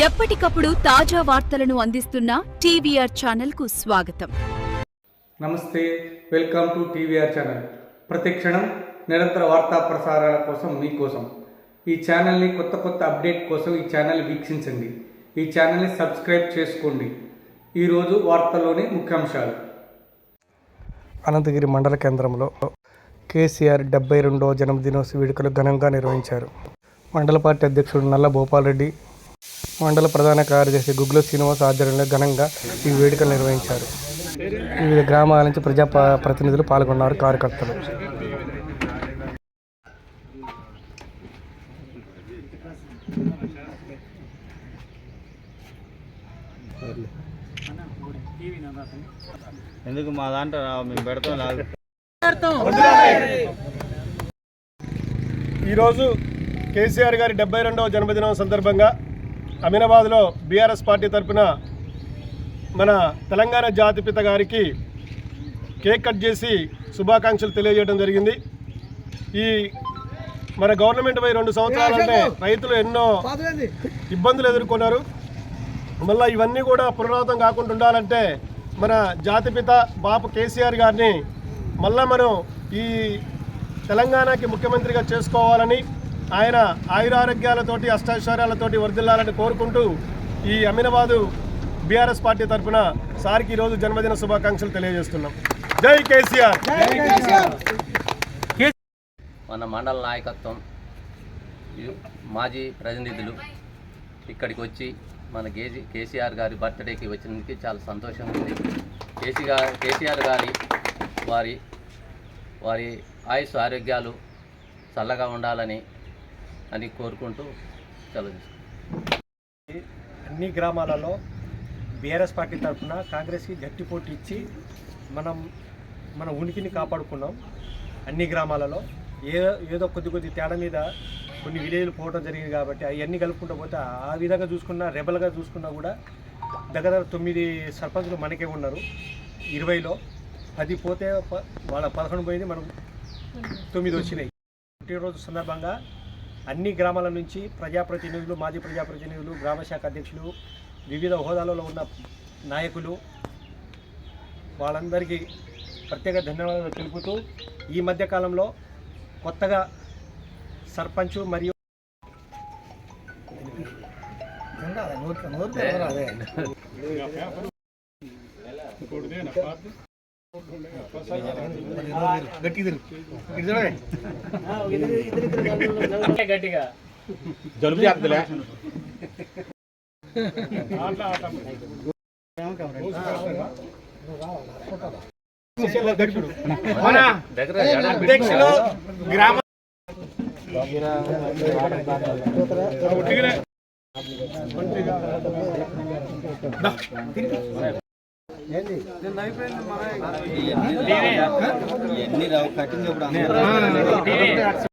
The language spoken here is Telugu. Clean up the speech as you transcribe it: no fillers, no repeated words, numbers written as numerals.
ఎప్పటికప్పుడు తాజా వార్తలను అందిస్తున్న టీవీఆర్ ఛానల్ కు స్వాగతం. నమస్తే, వెల్కమ్ టు టీవీఆర్ ఛానల్. ప్రతిక్షణం నిరంతర వార్తా ప్రసారాల కోసం మీకోసం ఈ ఛానల్ని కొత్త అప్డేట్ కోసం ఈ ఛానల్ వీక్షించండి. ఈ ఛానల్ని సబ్స్క్రైబ్ చేసుకోండి. ఈరోజు వార్తల్లోని ముఖ్యాంశాలు. అనంతగిరి మండల కేంద్రంలో కేసీఆర్ 72వ జన్మదినోత్సవ వేడుకలు ఘనంగా నిర్వహించారు. మండల పార్టీ అధ్యక్షుడు నల్ల భూపాల్ రెడ్డి, మండల ప్రధాన కార్యదర్శి గుగ్గుల శ్రీనివాస్ ఆధ్వర్యంలో ఘనంగా ఈ వేడుకలు నిర్వహించారు. వివిధ గ్రామాల నుంచి ప్రతినిధులు పాల్గొన్నారు. కార్యకర్తలు ఎందుకు మా దాంట్లో మేము పెడతాం. ఈరోజు కేసీఆర్ గారి 72వ జన్మదినం సందర్భంగా అమీనాబాద్లో బీఆర్ఎస్ పార్టీ తరఫున మన తెలంగాణ జాతిపిత గారికి కేక్ కట్ చేసి శుభాకాంక్షలు తెలియజేయడం జరిగింది. ఈ మన గవర్నమెంట్ 2 సంవత్సరాలంటే రైతులు ఎన్నో ఇబ్బందులు ఎదుర్కొన్నారు. మళ్ళీ ఇవన్నీ కూడా పునరావృతం కాకుండా ఉండాలంటే మన జాతిపిత బాపు కేసీఆర్ గారిని మళ్ళా మనం ఈ తెలంగాణకి ముఖ్యమంత్రిగా చేసుకోవాలని, ఆయన ఆయురారోగ్యాలతోటి అష్టైశ్వర్యాలతోటి వర్ధిల్లాలని కోరుకుంటూ ఈ అమీనాబాదు బీఆర్ఎస్ పార్టీ తరఫున సార్కి ఈరోజు జన్మదిన శుభాకాంక్షలు తెలియజేస్తున్నాం. జై కేసీఆర్. మన మండల నాయకత్వం మాజీ ప్రతినిధులు ఇక్కడికి వచ్చి మన కేసీఆర్ గారి బర్త్డేకి వచ్చినందుకు చాలా సంతోషంగా ఉంది. కేసీఆర్ గారి వారి ఆయుష్ ఆరోగ్యాలు చల్లగా ఉండాలని కోరుకుంటూ సెలవు. అన్ని గ్రామాలలో బీఆర్ఎస్ పార్టీ తరఫున కాంగ్రెస్కి గట్టి పోటీ ఇచ్చి మన ఉనికిని కాపాడుకున్నాం. అన్ని గ్రామాలలో ఏదో కొద్ది తేడా మీద కొన్ని విలేజ్లు పోవడం జరిగింది కాబట్టి అవన్నీ కలుపుకుంటూ పోతే ఆ విధంగా చూసుకున్నా, రెబల్గా చూసుకున్నా కూడా దగ్గర 9 సర్పంచులు మనకే ఉన్నారు. 20లో 10 పోతే వాళ్ళ 11 పోయింది, మనం 9 వచ్చినాయి. పుట్టినరోజు సందర్భంగా అన్ని గ్రామాల నుంచి ప్రజాప్రతినిధులు, మాజీ ప్రజాప్రతినిధులు, గ్రామశాఖ అధ్యక్షులు, వివిధ హోదాలలో ఉన్న నాయకులు వాళ్ళందరికీ ప్రత్యేక ధన్యవాదాలు తెలుపుతూ ఈ మధ్యకాలంలో కొత్తగా సర్పంచ్ మరియు గట్టిగా జలుబు చేస్తుందిలే. అధ్యక్షులు గ్రామ ఎన్ని రావు కటింగ్